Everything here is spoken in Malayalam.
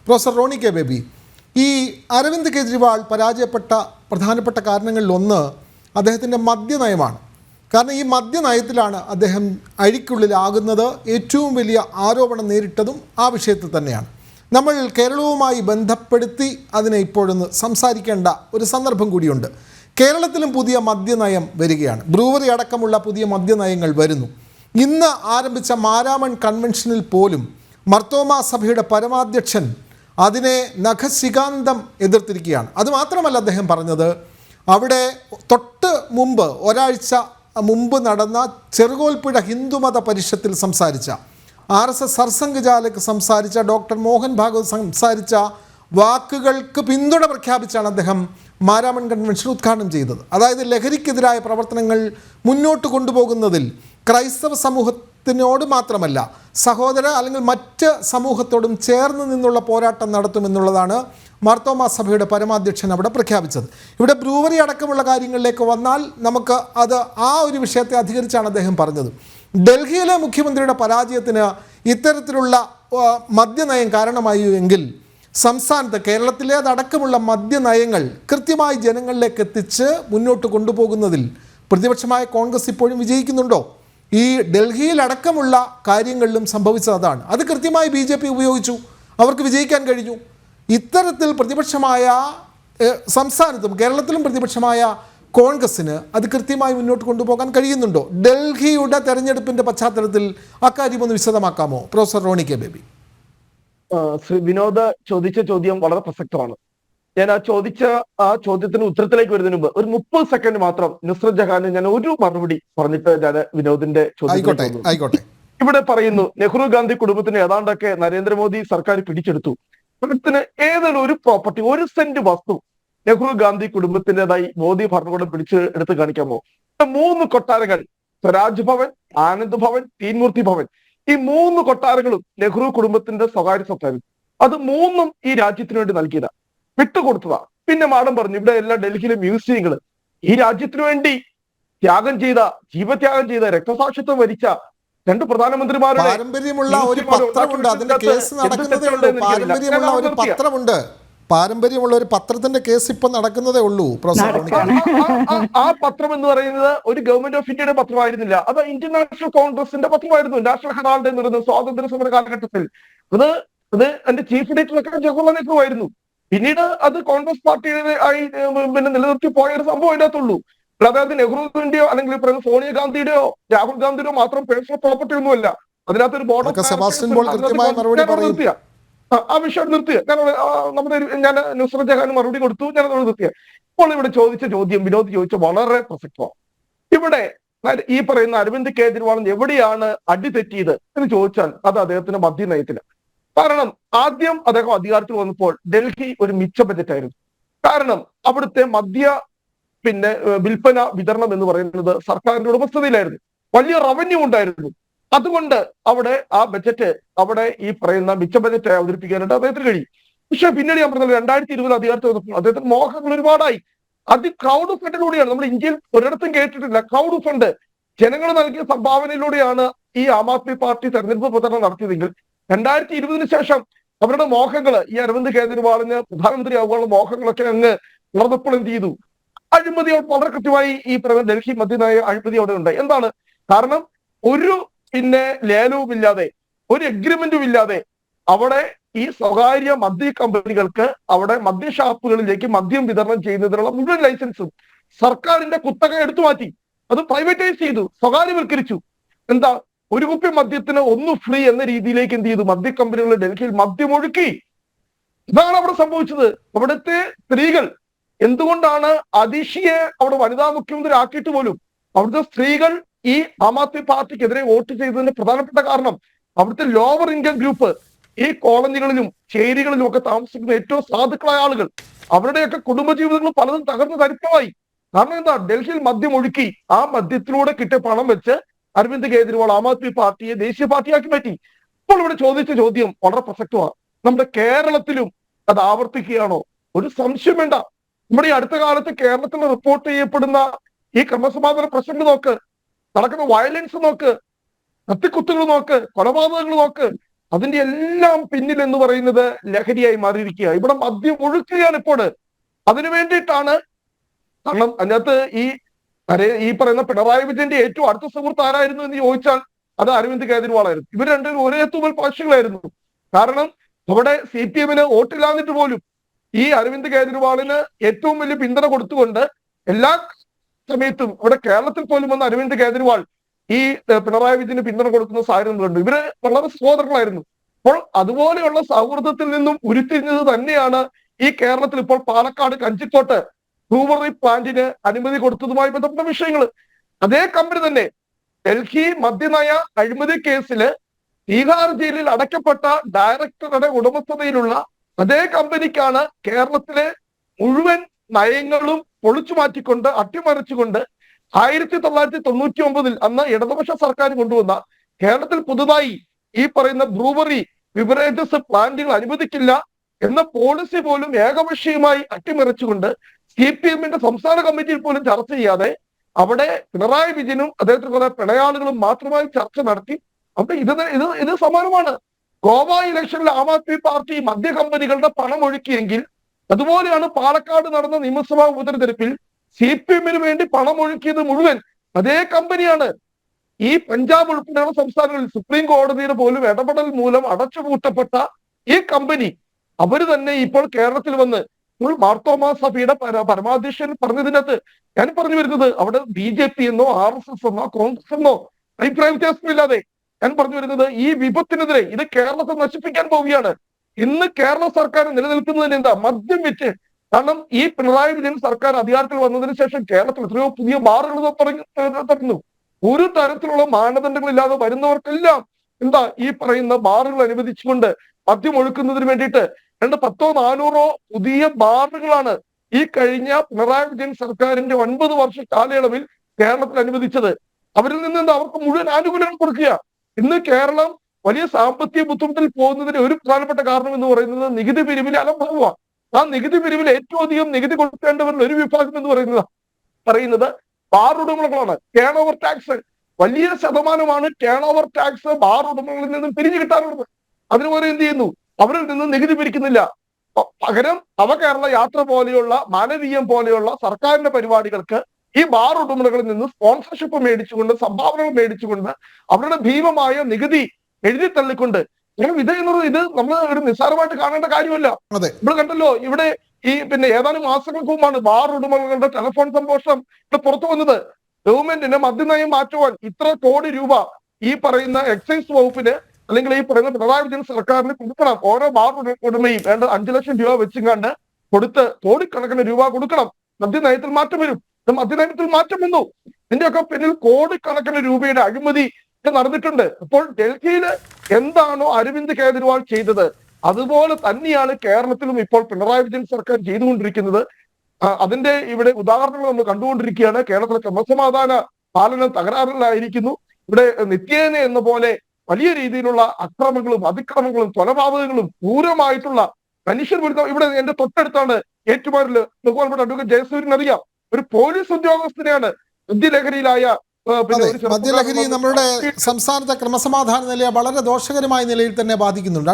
പ്രൊഫസർ റോണി കെ ബേബി, ഈ അരവിന്ദ് കെജ്രിവാൾ പരാജയപ്പെട്ട പ്രധാനപ്പെട്ട കാരണങ്ങളിലൊന്ന് അദ്ദേഹത്തിൻ്റെ മദ്യനയമാണ്. കാരണം ഈ മദ്യനയത്തിലാണ് അദ്ദേഹം അഴിക്കുള്ളിലാകുന്നത്. ഏറ്റവും വലിയ ആരോപണം നേരിട്ടതും ആ വിഷയത്തിൽ തന്നെയാണ്. നമ്മൾ കേരളവുമായി ബന്ധപ്പെടുത്തി അതിനെ ഇപ്പോഴൊന്ന് സംസാരിക്കേണ്ട ഒരു സന്ദർഭം കൂടിയുണ്ട്. കേരളത്തിലും പുതിയ മദ്യനയം വരികയാണ്. ബ്രൂവറി അടക്കമുള്ള പുതിയ മദ്യനയങ്ങൾ വരുന്നു. ഇന്ന് ആരംഭിച്ച മാരാമൺ കൺവെൻഷനിൽ പോലും മർത്തോമാ സഭയുടെ പരമാധ്യക്ഷൻ അതിനെ നഖശികാന്തം എതിർത്തിരിക്കുകയാണ്. അതുമാത്രമല്ല, അദ്ദേഹം പറഞ്ഞത് അവിടെ തൊട്ട് മുമ്പ് ഒരാഴ്ച മുമ്പ് നടന്ന ചെറുകോൽപ്പുഴ ഹിന്ദുമത പരിഷത്തിൽ സംസാരിച്ച RSS സർസംഘചാലക് സംസാരിച്ച ഡോക്ടർ മോഹൻ ഭാഗവത് സംസാരിച്ച വാക്കുകൾക്ക് പിന്തുണ പ്രഖ്യാപിച്ചാണ് അദ്ദേഹം മാരാമൺ കൺവെൻഷൻ ഉദ്ഘാടനം ചെയ്തത്. അതായത് ലഹരിക്കെതിരായ പ്രവർത്തനങ്ങൾ മുന്നോട്ട് കൊണ്ടുപോകുന്നതിൽ ക്രൈസ്തവ സമൂഹത്തിനോട് മാത്രമല്ല, സഹോദര അല്ലെങ്കിൽ മറ്റ് സമൂഹത്തോടും ചേർന്ന് നിന്നുള്ള പോരാട്ടം നടത്തുമെന്നുള്ളതാണ് മാർത്തോമാ സഭയുടെ പരമാധ്യക്ഷൻ അവിടെ പ്രഖ്യാപിച്ചത്. ഇവിടെ ബ്രൂവറി അടക്കമുള്ള കാര്യങ്ങളിലേക്ക് വന്നാൽ നമുക്ക് അത് ആ ഒരു വിഷയത്തെ അധികരിച്ചാണ് അദ്ദേഹം പറഞ്ഞത്. ഡൽഹിയിലെ മുഖ്യമന്ത്രിയുടെ പരാജയത്തിന് ഇത്തരത്തിലുള്ള മദ്യനയം കാരണമായി എങ്കിൽ സംസ്ഥാനത്ത് കേരളത്തിലേതടക്കമുള്ള മദ്യനയങ്ങൾ കൃത്യമായി ജനങ്ങളിലേക്ക് എത്തിച്ച് മുന്നോട്ട് കൊണ്ടുപോകുന്നതിൽ പ്രതിപക്ഷമായ കോൺഗ്രസ് ഇപ്പോഴും വിജയിക്കുന്നുണ്ടോ? ഈ ഡൽഹിയിലടക്കമുള്ള കാര്യങ്ങളിലും സംഭവിച്ചത് അതാണ്. അത് കൃത്യമായി BJP ഉപയോഗിച്ചു, അവർക്ക് വിജയിക്കാൻ കഴിഞ്ഞു. ഇത്തരത്തിൽ പ്രതിപക്ഷമായ സംസ്ഥാനത്തും കേരളത്തിലും പ്രതിപക്ഷമായ കോൺഗ്രസ്സിന് അത് കൃത്യമായി മുന്നോട്ട് കൊണ്ടുപോകാൻ കഴിയുന്നുണ്ടോ? ഡൽഹിയുടെ തെരഞ്ഞെടുപ്പിൻ്റെ പശ്ചാത്തലത്തിൽ അക്കാര്യം ഒന്ന് വിശദമാക്കാമോ പ്രൊഫസർ റോണി കെ ബേബി? ശ്രീ വിനോദ് ചോദിച്ച ചോദ്യം വളരെ പ്രസക്തമാണ്. ഞാൻ ആ ചോദ്യത്തിന് ഉത്തരത്തിലേക്ക് വരുന്നതിന് മുമ്പ് ഒരു 30 സെക്കൻഡ് മാത്രം നുസ്രത് ജഹാന് ഞാൻ ഒരു മറുപടി പറഞ്ഞിട്ട് ഞാൻ വിനോദിന്റെ ചോദ്യം. ഇവിടെ പറയുന്നു നെഹ്റു ഗാന്ധി കുടുംബത്തിന് ഏതാണ്ടൊക്കെ നരേന്ദ്രമോദി സർക്കാർ പിടിച്ചെടുത്തു. കുടുംബത്തിന് ഏതൊരു ഒരു പ്രോപ്പർട്ടി, 1 സെന്റ് വസ്തു നെഹ്റു ഗാന്ധി കുടുംബത്തിൻ്റെതായി മോദി ഭരണകൂടം എടുത്ത് കാണിക്കാമോ? 3 കൊട്ടാരങ്ങൾ, സ്വരാജ് ഭവൻ, ആനന്ദ് ഭവൻ, തീൻമൂർത്തി ഭവൻ, ഈ 3 കൊട്ടാരങ്ങളും നെഹ്റു കുടുംബത്തിന്റെ സ്വകാര്യ സ്വത്തായിരുന്നു. അത് 3ഉം ഈ രാജ്യത്തിന് വേണ്ടി നൽകിയതാ, വിട്ടുകൊടുത്തതാ. പിന്നെ മാഡം പറഞ്ഞു ഇവിടെ എല്ലാ ഡൽഹിയിലെ മ്യൂസിയങ്ങൾ ഈ രാജ്യത്തിനു വേണ്ടി ജീവത്യാഗം ചെയ്ത രക്തസാക്ഷിത്വം വരിച്ച 2 പ്രധാനമന്ത്രിമാരുടെ പാരമ്പര്യമുള്ള ഒരു പത്രമുണ്ട്, അതിന്റെ കേസ് നടക്കുന്നതേ ഉള്ളൂ. പാരമ്പര്യമുള്ള ഒരു പത്രത്തിന്റെ കേസ് ഇപ്പൊ നടക്കുന്നതേ ഉള്ളൂ. ആ പത്രം എന്ന് പറയുന്നത് ഒരു ഗവൺമെന്റ് ഓഫ് ഇന്ത്യയുടെ പത്രമായിരുന്നില്ല, അത് ഇന്ത്യൻ നാഷണൽ കോൺഗ്രസിന്റെ പത്രമായിരുന്നു. നാഷണൽ ഹെറാൾഡ് എന്ന് പറയുന്നത് സ്വാതന്ത്ര്യ സമര കാലഘട്ടത്തിൽ അത് എന്റെ ചീഫ് എഡിറ്ററൊക്കെ ജവഹർലാൽ നെഹ്റു ആയിരുന്നു. പിന്നീട് അത് കോൺഗ്രസ് പാർട്ടിയുടെ ആയി നിലനിർത്തി പോയ ഒരു സംഭവം അതിനകത്തുള്ളൂ. അതായത് നെഹ്റുവിന്റെയോ അല്ലെങ്കിൽ സോണിയാഗാന്ധിയുടെയോ രാഹുൽ ഗാന്ധിയുടെയോ മാത്രം പേഴ്സണൽ പ്രോപ്പർട്ടി ഒന്നുമല്ല. അതിനകത്തൊരു ബോർഡ് ആ വിഷയം നിർത്തിയ ഞാൻ നുസ്രത് ജഹാന് മറുപടി കൊടുത്തു, ഞാൻ അതോട് നിർത്തിയ. ഇപ്പോൾ ഇവിടെ ചോദിച്ച ചോദ്യം വിനോദ് ചോദിച്ച വളരെ പ്രസക്തമാണ്. ഇവിടെ ഈ പറയുന്ന അരവിന്ദ് കെജ്രിവാളിന് എവിടെയാണ് അടി തെറ്റിയത് എന്ന് ചോദിച്ചാൽ അത് അദ്ദേഹത്തിന്റെ മദ്യനയത്തിലാണ്. കാരണം ആദ്യം അദ്ദേഹം അധികാരത്തിൽ വന്നപ്പോൾ ഡൽഹി ഒരു മിച്ച ബജറ്റായിരുന്നു. കാരണം അവിടുത്തെ വിൽപ്പന വിതരണം എന്ന് പറയുന്നത് സർക്കാരിന്റെ ഉടമസ്ഥതയിലായിരുന്നു, വലിയ റവന്യൂ ഉണ്ടായിരുന്നു. അതുകൊണ്ട് അവിടെ ആ ബജറ്റ് അവിടെ ഈ പറയുന്ന മിച്ച ബജറ്റ് അവതരിപ്പിക്കാനായിട്ട് അദ്ദേഹത്തിന് കഴിയും. പക്ഷെ പിന്നീട് ഞാൻ പറഞ്ഞത് 2020 അധികാരത്തിൽ വന്നപ്പോൾ അദ്ദേഹത്തിന് മോഹങ്ങൾ ഒരുപാടായി. അത് ക്രൗഡ് ഫണ്ടിലൂടെയാണ്, നമ്മൾ ഇന്ത്യയിൽ ഒരിടത്തും കേട്ടിട്ടില്ല. ക്രൗഡ് ഫണ്ട് ജനങ്ങൾ നൽകിയ സംഭാവനയിലൂടെയാണ് ഈ ആം ആദ്മി പാർട്ടി തെരഞ്ഞെടുപ്പ് പ്രചരണം നടത്തിയതെങ്കിൽ 2020 ശേഷം അവരുടെ മോഹങ്ങൾ, ഈ അരവിന്ദ് കെജ്രിവാളിന് പ്രധാനമന്ത്രി ആകാനുള്ള മോഹങ്ങളൊക്കെ അങ്ങ് വളർന്നപ്പോൾ എന്ത് ചെയ്തു? അഴിമതി വളരെ കൃത്യമായി ഈ പറയുന്ന ഡൽഹി മദ്യനയ അഴിമതി അവിടെ ഉണ്ടായി. എന്താണ് കാരണം? ഒരു ലേലവും ഇല്ലാതെ, ഒരു എഗ്രിമെന്റും ഇല്ലാതെ അവിടെ ഈ സ്വകാര്യ മദ്യ കമ്പനികൾക്ക് അവിടെ മദ്യഷാപ്പുകളിലേക്ക് മദ്യം വിതരണം ചെയ്യുന്നതിനുള്ള മുഴുവൻ ലൈസൻസും സർക്കാരിന്റെ കുത്തക എടുത്തു മാറ്റി, അത് പ്രൈവറ്റൈസ് ചെയ്തു, സ്വകാര്യവൽക്കരിച്ചു. എന്താ, ഒരു കുപ്പി മദ്യത്തിന് 1 ഫ്രീ എന്ന രീതിയിലേക്ക് എന്ത് ചെയ്തു? മദ്യ കമ്പനികൾ ഡൽഹിയിൽ മദ്യമൊഴുക്കി. ഇതാണ് അവിടെ സംഭവിച്ചത്. അവിടുത്തെ സ്ത്രീകൾ എന്തുകൊണ്ടാണ് അതിഷിയെ അവിടെ വനിതാ മുഖ്യമന്ത്രി ആക്കിയിട്ട് പോലും അവിടുത്തെ സ്ത്രീകൾ ഈ ആം ആദ്മി പാർട്ടിക്കെതിരെ വോട്ട് ചെയ്തതിന്റെ പ്രധാനപ്പെട്ട കാരണം അവിടുത്തെ ലോവർ ഇൻകം ഗ്രൂപ്പ്, ഈ കോളനികളിലും ചേരികളിലും ഒക്കെ താമസിക്കുന്ന ഏറ്റവും സാധുക്കളായ ആളുകൾ, അവരുടെയൊക്കെ കുടുംബജീവിതങ്ങൾ പലതും തകർന്ന് തരിപ്പമായി. കാരണം എന്താ? ഡൽഹിയിൽ മദ്യം ഒഴുക്കി ആ മദ്യത്തിലൂടെ കിട്ടിയ പണം വെച്ച് അരവിന്ദ് കെജ്രിവാൾ ആം ആദ്മി പാർട്ടിയെ ദേശീയ പാർട്ടിയാക്കി മാറ്റി. ഇപ്പോൾ ഇവിടെ ചോദിച്ച ചോദ്യം വളരെ പ്രസക്തമാണ്. നമ്മുടെ കേരളത്തിലും അത് ആവർത്തിക്കുകയാണോ? ഒരു സംശയം വേണ്ട. നമ്മുടെ ഈ അടുത്ത കാലത്ത് കേരളത്തിൽ റിപ്പോർട്ട് ചെയ്യപ്പെടുന്ന ഈ ക്രമസമാധാന പ്രശ്നങ്ങൾ നോക്ക്, നടക്കുന്ന വയലൻസ് നോക്ക്, കത്തിക്കുത്തുകൾ നോക്ക്, കൊലപാതകങ്ങൾ നോക്ക്, അതിന്റെ എല്ലാം പിന്നിൽ എന്ന് പറയുന്നത് ലഹരിയായി മാറിയിരിക്കുക. ഇവിടെ മദ്യം ഒഴുക്കുകയാണ് ഇപ്പോൾ. അതിനു വേണ്ടിയിട്ടാണ്. കാരണം അതിനകത്ത് ഈ പറയുന്ന പിണറായി വിജയന്റെ ഏറ്റവും അടുത്ത സുഹൃത്ത് ആരായിരുന്നു എന്ന് ചോദിച്ചാൽ അത് അരവിന്ദ് കേജ്രിവാളായിരുന്നു. ഇവർ രണ്ടുപേരും ഒരേ തൂവൽ പക്ഷികളായിരുന്നു. കാരണം അവിടെ CPM-ന് വോട്ടില്ലാന്നിട്ട് പോലും ഈ അരവിന്ദ് കേജ്രിവാളിന് ഏറ്റവും വലിയ പിന്തുണ കൊടുത്തുകൊണ്ട് എല്ലാ സമയത്തും ഇവിടെ കേരളത്തിൽ പോലും വന്ന അരവിന്ദ് കേജ്രിവാൾ ഈ പിണറായി വിജയന് പിന്തുണ കൊടുക്കുന്ന സാഹചര്യങ്ങളുണ്ട്. ഇവര് വളരെ സഹോദരങ്ങളായിരുന്നു. അപ്പോൾ അതുപോലെയുള്ള സൗഹൃദത്തിൽ നിന്നും ഉരുത്തിരിഞ്ഞത് തന്നെയാണ് ഈ കേരളത്തിൽ ഇപ്പോൾ പാലക്കാട് കഞ്ചിക്കോട്ട് ബ്രൂവറി പ്ലാന്റിന് അനുമതി കൊടുത്തതുമായി ബന്ധപ്പെട്ട വിഷയങ്ങൾ. അതേ കമ്പനി തന്നെ ഡൽഹി മദ്യനയ അഴിമതി കേസില് തീഹാർ ജയിലിൽ അടയ്ക്കപ്പെട്ട ഡയറക്ടറുടെ ഉടമസ്ഥതയിലുള്ള അതേ കമ്പനിക്കാണ് കേരളത്തിലെ മുഴുവൻ നയങ്ങളും പൊളിച്ചു മാറ്റിക്കൊണ്ട് അട്ടിമറിച്ചുകൊണ്ട് 1999 അന്ന് ഇടതുപക്ഷ സർക്കാർ കൊണ്ടുവന്ന കേരളത്തിൽ പുതുതായി ഈ പറയുന്ന ബ്രൂവറി ബിവറേജസ് പ്ലാന്റുകൾ അനുവദിക്കില്ല എന്ന പോളിസി പോലും ഏകപക്ഷീയമായി അട്ടിമറിച്ചുകൊണ്ട് CPM-ന്റെ സംസ്ഥാന കമ്മിറ്റിയിൽ പോലും ചർച്ച ചെയ്യാതെ അവിടെ പിണറായി വിജയനും അദ്ദേഹത്തിന് കുറെ പിണയാളുകളും മാത്രമായി ചർച്ച നടത്തി. അപ്പൊ ഇത് സമാനമാണ്. ഗോവ ഇലക്ഷനിൽ ആം ആദ്മി പാർട്ടി മദ്യ കമ്പനികളുടെ പണം ഒഴുക്കിയെങ്കിൽ അതുപോലെയാണ് പാലക്കാട് നടന്ന നിയമസഭാ ഉപതെരഞ്ഞെടുപ്പിൽ CPM-ന് വേണ്ടി പണം ഒഴുക്കിയത് മുഴുവൻ അതേ കമ്പനിയാണ്. ഈ പഞ്ചാബ് ഉൾപ്പെടെയുള്ള സംസ്ഥാനങ്ങളിൽ സുപ്രീം കോടതിയുടെ പോലും ഇടപെടൽ മൂലം അടച്ചുപൂട്ടപ്പെട്ട ഈ കമ്പനി അവര് തന്നെ ഇപ്പോൾ കേരളത്തിൽ വന്ന് മാർത്തോമാ സഭയുടെ പരമാധ്യക്ഷൻ പറഞ്ഞതിനകത്ത് ഞാൻ പറഞ്ഞു വരുന്നത് അവിടെ BJP എന്നോ RSS എന്നോ കോൺഗ്രസ് എന്നോ അഭിപ്രായ വ്യത്യാസമില്ലാതെ ഞാൻ പറഞ്ഞു വരുന്നത് ഈ വിപത്തിനെതിരെ ഇത് കേരളത്തെ നശിപ്പിക്കാൻ പോവുകയാണ്. ഇന്ന് കേരള സർക്കാർ നിലനിൽക്കുന്നതിന് എന്താ? മദ്യം വിറ്റ്. കാരണം ഈ പിണറായി വിജയൻ സർക്കാർ അധികാരത്തിൽ വന്നതിന് ശേഷം കേരളത്തിൽ എത്രയോ പുതിയ ബാറുകൾ തുറന്നു. ഒരു തരത്തിലുള്ള മാനദണ്ഡങ്ങളില്ലാതെ വരുന്നവർക്കെല്ലാം എന്താ ഈ പറയുന്ന ബാറുകൾ അനുവദിച്ചുകൊണ്ട് മദ്യം ഒഴുക്കുന്നതിന് വേണ്ടിയിട്ട് 200-400 പുതിയ ബാറുകളാണ് ഈ കഴിഞ്ഞ പിണറായി വിജയൻ സർക്കാരിന്റെ 9 വർഷ കാലയളവിൽ കേരളത്തിൽ അനുവദിച്ചത്. അവരിൽ നിന്ന് എന്താ അവർക്ക് മുഴുവൻ ആനുകൂല്യങ്ങൾ കൊടുക്കുക. ഇന്ന് കേരളം വലിയ സാമ്പത്തിക ബുദ്ധിമുട്ടിൽ പോകുന്നതിന് ഒരു പ്രധാനപ്പെട്ട കാരണം എന്ന് പറയുന്നത് നികുതി പിരിവിലെ അലംഭാവമാണ്. ആ നികുതി പിരിവിൽ ഏറ്റവും അധികം നികുതി കൊടുക്കേണ്ടവരിൽ ഒരു വിഭാഗം എന്ന് പറയുന്നത് ബാർ ഉടമകളാണ്. ടേൺ ഓവർ ടാക്സ് വലിയ ശതമാനമാണ് ടേൺ ഓവർ ടാക്സ് ബാർ ഉടമകളിൽ നിന്നും പിരിഞ്ഞു കിട്ടാറുള്ളത്. അതിനുപോലെ എന്ത് ചെയ്യുന്നു? അവരിൽ നിന്നും നികുതി പിരിക്കുന്നില്ല. പകരം നവകേരള യാത്ര പോലെയുള്ള മാനവീയം പോലെയുള്ള സർക്കാരിന്റെ പരിപാടികൾക്ക് ഈ ബാർ ഉടമകളിൽ നിന്ന് സ്പോൺസർഷിപ്പ് മേടിച്ചുകൊണ്ട് സംഭാവനകൾ മേടിച്ചുകൊണ്ട് അവരുടെ ഭീമമായ നികുതി എഴുതി തള്ളിക്കൊണ്ട് ഇത് നമ്മൾ ഒരു നിസ്സാരമായിട്ട് കാണേണ്ട കാര്യമല്ല. നമ്മൾ കണ്ടല്ലോ ഇവിടെ ഏതാനും മാസങ്ങൾക്ക് മുമ്പാണ് ബാർ ഉടമകളുടെ ടെലിഫോൺ സംഭാഷണം ഇവിടെ പുറത്തു വന്നത്. ഗവൺമെന്റിന് മദ്യനയം മാറ്റുവാൻ ഇത്ര കോടി രൂപ ഈ പറയുന്ന എക്സൈസ് വകുപ്പിന് അല്ലെങ്കിൽ ഈ പറയുന്ന പിണറായി വിജയൻ സർക്കാരിന് കൊടുക്കണം. ഓരോ ബാർ ഉടമയും വേണ്ട 5 ലക്ഷം രൂപ വെച്ചുകൊണ്ട് കൊടുത്ത് കോടിക്കണക്കിന് രൂപ കൊടുക്കണം. മദ്യനയത്തിൽ മാറ്റം വരും. മദ്യനയത്തിൽ മാറ്റം വന്നു. ഇതിന്റെയൊക്കെ പിന്നിൽ കോടിക്കണക്കിന് രൂപയുടെ അഴിമതി നടന്നിട്ടുണ്ട്. അപ്പോൾ ഡൽഹിയിൽ എന്താണോ അരവിന്ദ് കേജ്രിവാൾ ചെയ്തത് അതുപോലെ തന്നെയാണ് കേരളത്തിലും ഇപ്പോൾ പിണറായി വിജയൻ സർക്കാർ ചെയ്തുകൊണ്ടിരിക്കുന്നത്. അതിന്റെ ഇവിടെ ഉദാഹരണങ്ങൾ നമ്മൾ കണ്ടുകൊണ്ടിരിക്കുകയാണ്. കേരളത്തിലെ ക്രമസമാധാന പാലനം തകരാറിലായിരിക്കുന്നു. ഇവിടെ നിത്യേന എന്ന പോലെ വലിയ രീതിയിലുള്ള അക്രമങ്ങളും അതിക്രമങ്ങളും കൊലപാതകങ്ങളും ക്രൂരമായിട്ടുള്ള മനുഷ്യവിരുദ്ധം. ഇവിടെ എന്റെ തൊട്ടടുത്താണ് ഏറ്റുമാനൂരിൽ ബഹുമാനപ്പെട്ട അഡ്വക്കേറ്റ് ജയസൂര്യൻ അറിയാം. ഒരു പോലീസ് ഉദ്യോഗസ്ഥനെയാണ് മദ്യലഹരിയിലായ മദ്യലഹരി നമ്മുടെ സംസ്ഥാനത്തെ ക്രമസമാധാന നിലയെ വളരെ ദോഷകരമായ നിലയിൽ തന്നെ ബാധിക്കുന്നുണ്ട്.